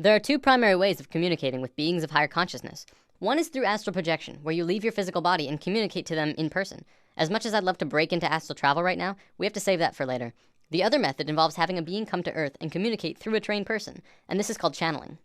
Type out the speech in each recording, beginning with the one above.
There are two primary ways of communicating with beings of higher consciousness. One is through astral projection, where you leave your physical body and communicate to them in person. As much as I'd love to break into astral travel right now, we have to save that for later. The other method involves having a being come to Earth and communicate through a trained person, and this is called channeling.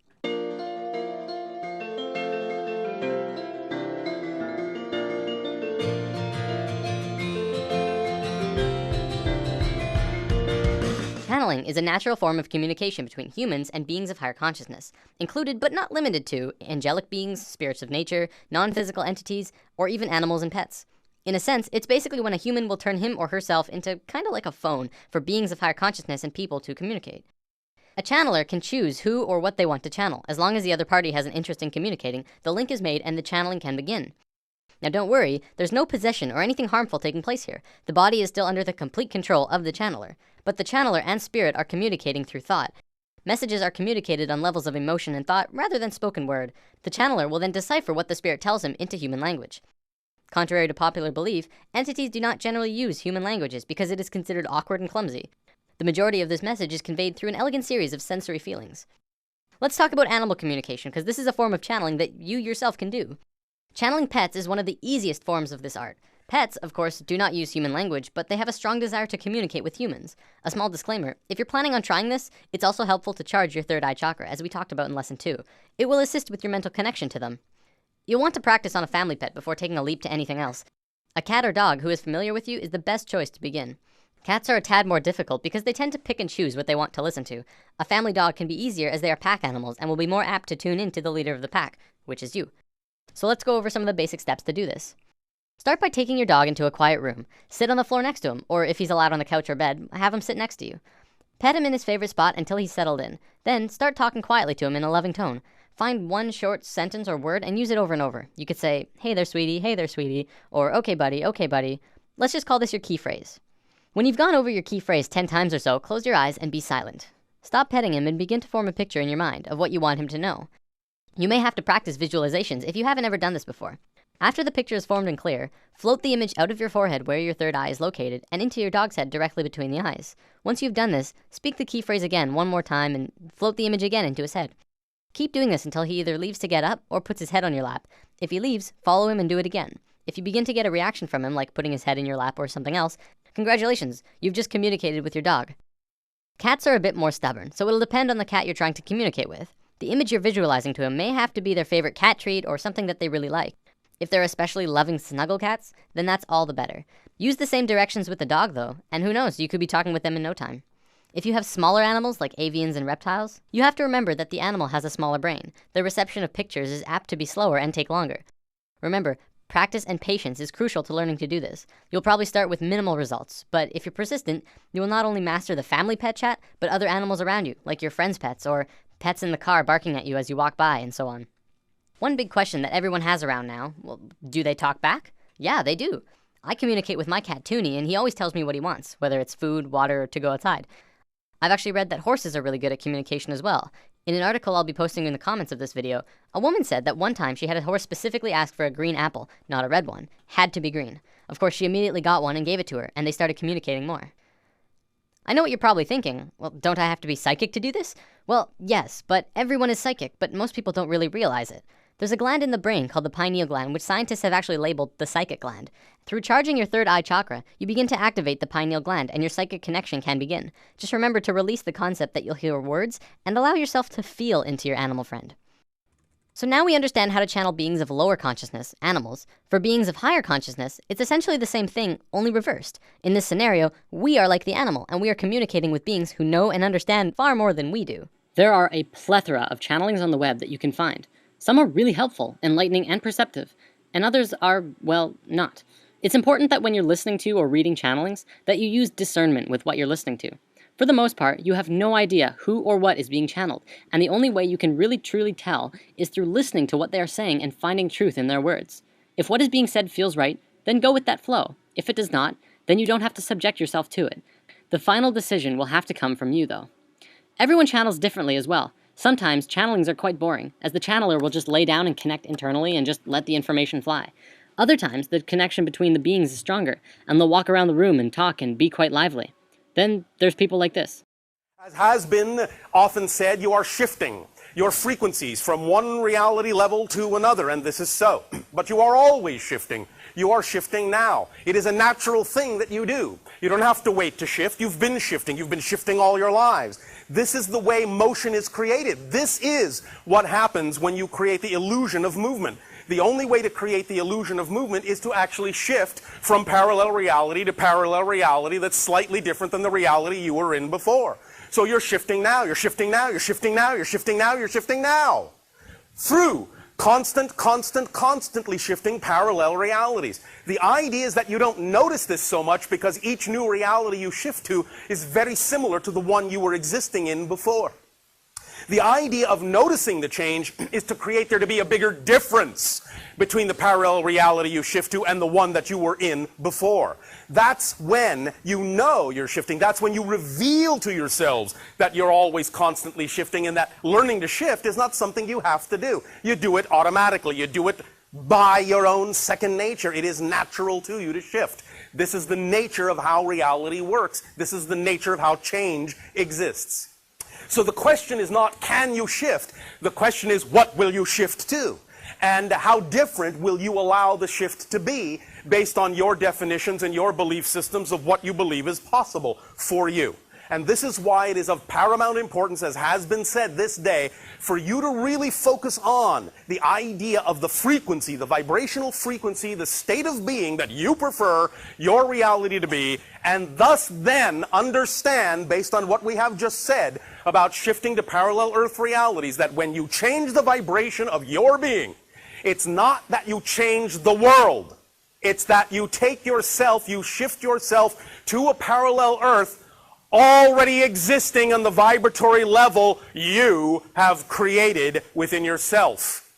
Channeling is a natural form of communication between humans and beings of higher consciousness, included but not limited to angelic beings, spirits of nature, non-physical entities, or even animals and pets. In a sense, it's basically when a human will turn him or herself into kind of like a phone for beings of higher consciousness and people to communicate. A channeler can choose who or what they want to channel. As long as the other party has an interest in communicating, the link is made and the channeling can begin. Now don't worry, there's no possession or anything harmful taking place here. The body is still under the complete control of the channeler. But the channeler and spirit are communicating through thought. Messages are communicated on levels of emotion and thought rather than spoken word. The channeler will then decipher what the spirit tells him into human language. Contrary to popular belief, entities do not generally use human languages because it is considered awkward and clumsy. The majority of this message is conveyed through an elegant series of sensory feelings. Let's talk about animal communication, because this is a form of channeling that you yourself can do. Channeling pets is one of the easiest forms of this art. Pets, of course, do not use human language, but they have a strong desire to communicate with humans. A small disclaimer, if you're planning on trying this, it's also helpful to charge your third eye chakra, as we talked about in lesson 2. It will assist with your mental connection to them. You'll want to practice on a family pet before taking a leap to anything else. A cat or dog who is familiar with you is the best choice to begin. Cats are a tad more difficult because they tend to pick and choose what they want to listen to. A family dog can be easier as they are pack animals and will be more apt to tune in to the leader of the pack, which is you. So let's go over some of the basic steps to do this. Start by taking your dog into a quiet room. Sit on the floor next to him, or if he's allowed on the couch or bed, have him sit next to you. Pet him in his favorite spot until he's settled in. Then start talking quietly to him in a loving tone. Find one short sentence or word and use it over and over. You could say, hey there sweetie, or okay buddy. Let's just call this your key phrase. When you've gone over your key phrase 10 times or so, close your eyes and be silent. Stop petting him and begin to form a picture in your mind of what you want him to know. You may have to practice visualizations if you haven't ever done this before. After the picture is formed and clear, float the image out of your forehead where your third eye is located and into your dog's head directly between the eyes. Once you've done this, speak the key phrase again one more time and float the image again into his head. Keep doing this until he either leaves to get up or puts his head on your lap. If he leaves, follow him and do it again. If you begin to get a reaction from him, like putting his head in your lap or something else, congratulations, you've just communicated with your dog. Cats are a bit more stubborn, so it'll depend on the cat you're trying to communicate with. The image you're visualizing to him may have to be their favorite cat treat or something that they really like. If they're especially loving snuggle cats, then that's all the better. Use the same directions with the dog though, and who knows, you could be talking with them in no time. If you have smaller animals like avians and reptiles, you have to remember that the animal has a smaller brain. The reception of pictures is apt to be slower and take longer. Remember, practice and patience is crucial to learning to do this. You'll probably start with minimal results, but if you're persistent, you will not only master the family pet chat, but other animals around you, like your friends' pets or pets in the car barking at you as you walk by and so on. One big question that everyone has around now, well, do they talk back? Yeah, they do. I communicate with my cat Toonie and he always tells me what he wants, whether it's food, water, or to go outside. I've actually read that horses are really good at communication as well. In an article I'll be posting in the comments of this video, a woman said that one time she had a horse specifically ask for a green apple, not a red one. Had to be green. Of course, she immediately got one and gave it to her, and they started communicating more. I know what you're probably thinking. Well, don't I have to be psychic to do this? Well, yes, but everyone is psychic, but most people don't really realize it. There's a gland in the brain called the pineal gland, which scientists have actually labeled the psychic gland. Through charging your third eye chakra, you begin to activate the pineal gland and your psychic connection can begin. Just remember to release the concept that you'll hear words and allow yourself to feel into your animal friend. So now we understand how to channel beings of lower consciousness, animals. For beings of higher consciousness, it's essentially the same thing, only reversed. In this scenario, we are like the animal and we are communicating with beings who know and understand far more than we do. There are a plethora of channelings on the web that you can find. Some are really helpful, enlightening, and perceptive, and others are, well, not. It's important that when you're listening to or reading channelings, that you use discernment with what you're listening to. For the most part, you have no idea who or what is being channeled, and the only way you can really truly tell is through listening to what they are saying and finding truth in their words. If what is being said feels right, then go with that flow. If it does not, then you don't have to subject yourself to it. The final decision will have to come from you, though. Everyone channels differently as well. Sometimes channelings are quite boring, as the channeler will just lay down and connect internally and just let the information fly. Other times, the connection between the beings is stronger, and they'll walk around the room and talk and be quite lively. Then there's people like this. As has been often said, you are shifting your frequencies from one reality level to another, and this is so. But you are always shifting. You are shifting now. It is a natural thing that you do. You don't have to wait to shift. You've been shifting. You've been shifting all your lives. This is the way motion is created. This is what happens when you create the illusion of movement. The only way to create the illusion of movement is to actually shift from parallel reality to parallel reality that's slightly different than the reality you were in before. So you're shifting now, you're shifting now, you're shifting now, you're shifting now, you're shifting now. Through constantly shifting parallel realities. The idea is that you don't notice this so much because each new reality you shift to is very similar to the one you were existing in before. The idea of noticing the change is to create there to be a bigger difference between the parallel reality you shift to and the one that you were in before. That's when you know you're shifting. That's when you reveal to yourselves that you're always constantly shifting, and that learning to shift is not something you have to do. You do it automatically. You do it by your own second nature. It is natural to you to shift. This is the nature of how reality works. This is the nature of how change exists. So the question is not, can you shift? The question is, what will you shift to? And how different will you allow the shift to be based on your definitions and your belief systems of what you believe is possible for you? And this is why it is of paramount importance, as has been said this day, for you to really focus on the idea of the frequency, the vibrational frequency, the state of being that you prefer your reality to be, and thus then understand, based on what we have just said about shifting to parallel Earth realities, that when you change the vibration of your being, it's not that you change the world. It's that you take yourself, you shift yourself to a parallel Earth already existing on the vibratory level you have created within yourself.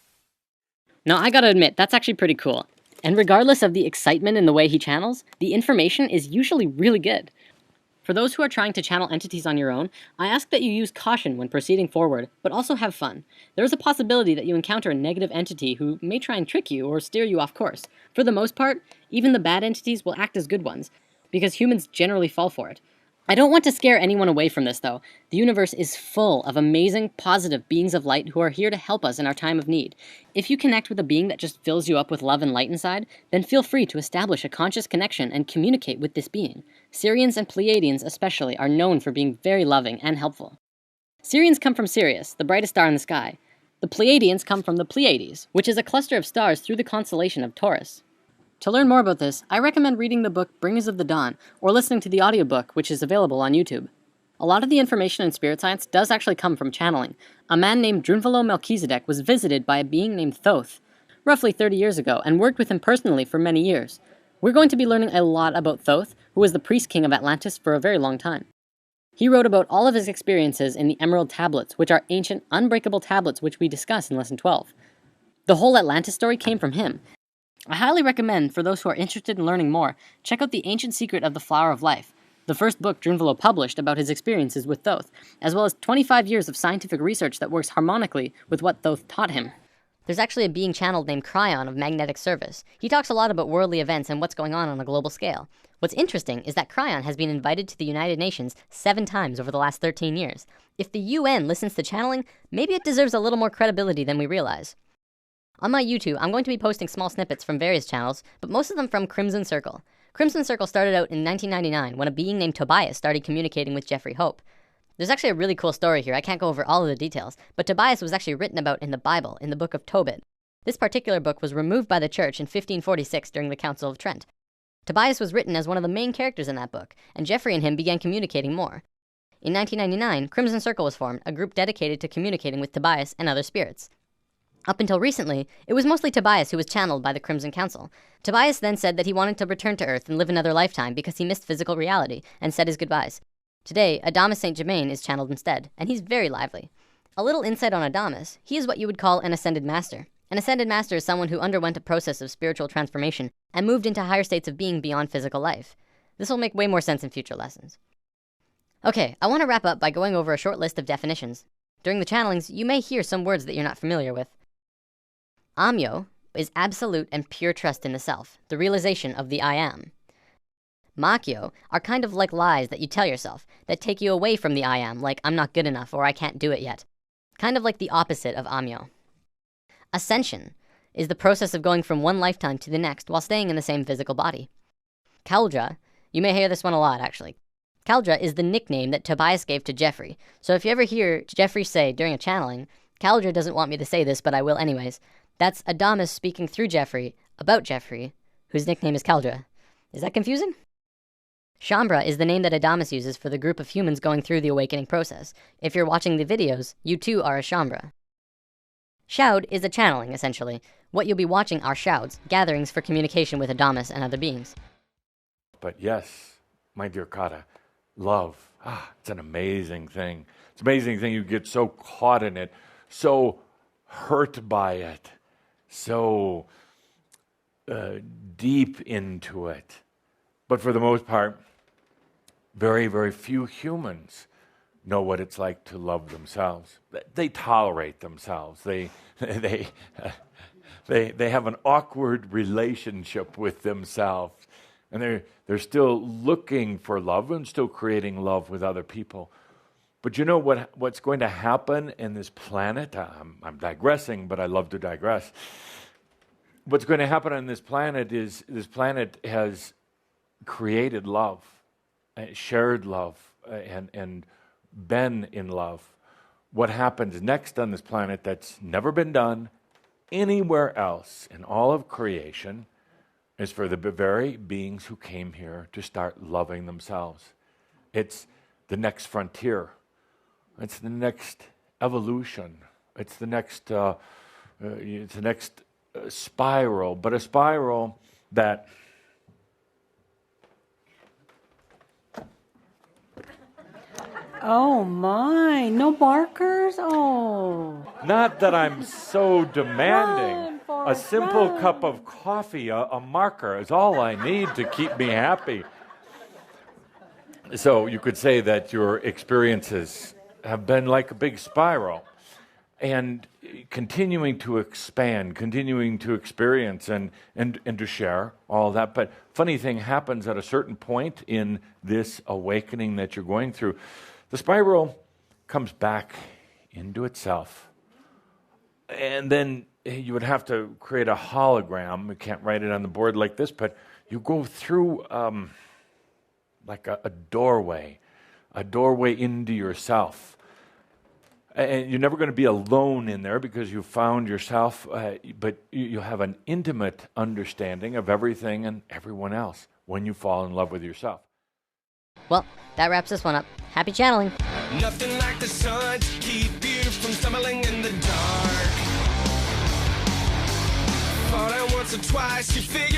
Now, I gotta admit, that's actually pretty cool. And regardless of the excitement in the way he channels, the information is usually really good. For those who are trying to channel entities on your own, I ask that you use caution when proceeding forward, but also have fun. There is a possibility that you encounter a negative entity who may try and trick you or steer you off course. For the most part, even the bad entities will act as good ones, because humans generally fall for it. I don't want to scare anyone away from this, though. The universe is full of amazing, positive beings of light who are here to help us in our time of need. If you connect with a being that just fills you up with love and light inside, then feel free to establish a conscious connection and communicate with this being. Sirians and Pleiadians especially are known for being very loving and helpful. Sirians come from Sirius, the brightest star in the sky. The Pleiadians come from the Pleiades, which is a cluster of stars through the constellation of Taurus. To learn more about this, I recommend reading the book Bringers of the Dawn, or listening to the audiobook, which is available on YouTube. A lot of the information in spirit science does actually come from channeling. A man named Drunvalo Melchizedek was visited by a being named Thoth, roughly 30 years ago, and worked with him personally for many years. We're going to be learning a lot about Thoth, who was the priest king of Atlantis for a very long time. He wrote about all of his experiences in the Emerald Tablets, which are ancient, unbreakable tablets which we discuss in Lesson 12. The whole Atlantis story came from him. I highly recommend, for those who are interested in learning more, check out The Ancient Secret of the Flower of Life, the first book Drunvalo published about his experiences with Thoth, as well as 25 years of scientific research that works harmonically with what Thoth taught him. There's actually a being channeled named Cryon of Magnetic Service. He talks a lot about worldly events and what's going on a global scale. What's interesting is that Cryon has been invited to the United Nations 7 times over the last 13 years. If the UN listens to channeling, maybe it deserves a little more credibility than we realize. On my YouTube, I'm going to be posting small snippets from various channels, but most of them from Crimson Circle. Crimson Circle started out in 1999 when a being named Tobias started communicating with Jeffrey Hope. There's actually a really cool story here. I can't go over all of the details, but Tobias was actually written about in the Bible, in the book of Tobit. This particular book was removed by the church in 1546 during the Council of Trent. Tobias was written as one of the main characters in that book, and Jeffrey and him began communicating more. In 1999, Crimson Circle was formed, a group dedicated to communicating with Tobias and other spirits. Up until recently, it was mostly Tobias who was channeled by the Crimson Council. Tobias then said that he wanted to return to Earth and live another lifetime because he missed physical reality, and said his goodbyes. Today, Adamus St. Germain is channeled instead, and he's very lively. A little insight on Adamus: he is what you would call an Ascended Master. An Ascended Master is someone who underwent a process of spiritual transformation and moved into higher states of being beyond physical life. This will make way more sense in future lessons. Okay, I want to wrap up by going over a short list of definitions. During the channelings, you may hear some words that you're not familiar with. Amyo is absolute and pure trust in the self, the realization of the I Am. Makyo are kind of like lies that you tell yourself that take you away from the I am, like I'm not good enough or I can't do it yet. Kind of like the opposite of Amyo. Ascension is the process of going from one lifetime to the next while staying in the same physical body. Cauldre, you may hear this one a lot actually. Cauldre is the nickname that Tobias gave to Jeffrey. So if you ever hear Jeffrey say during a channeling, Cauldre doesn't want me to say this, but I will anyways, that's Adamus speaking through Jeffrey about Jeffrey, whose nickname is Cauldre. Is that confusing? Shaumbra is the name that Adamus uses for the group of humans going through the awakening process. If you're watching the videos, you too are a Shaumbra. Shoud is a channeling, essentially. What you'll be watching are shouds, gatherings for communication with Adamus and other beings. But yes, my dear Kata, love, it's an amazing thing. It's an amazing thing. You get so caught in it, so hurt by it, so deep into it. But for the most part, very, very few humans know what it's like to love themselves. They tolerate themselves. They have an awkward relationship with themselves, and they're still looking for love and still creating love with other people. But you know what's going to happen in this planet? I'm digressing, but I love to digress. What's going to happen on this planet is this planet has created love, shared love, and been in love. What happens next on this planet that's never been done anywhere else in all of creation is for the very beings who came here to start loving themselves. It's the next frontier. It's the next evolution. It's the next spiral, but a spiral that Oh my, no markers? Oh. Not that I'm so demanding. A simple cup of coffee, a marker is all I need to keep me happy. So you could say that your experiences have been like a big spiral and continuing to expand, continuing to experience and to share all that. But funny thing happens at a certain point in this awakening that you're going through. The spiral comes back into itself. And then you would have to create a hologram. You can't write it on the board like this, but you go through like a doorway into yourself. And you're never going to be alone in there because you found yourself, but you have an intimate understanding of everything and everyone else when you fall in love with yourself. Well, that wraps this one up. Happy channeling. Nothing like the sun to keep you from stumbling in the dark. Thought I once or twice you figured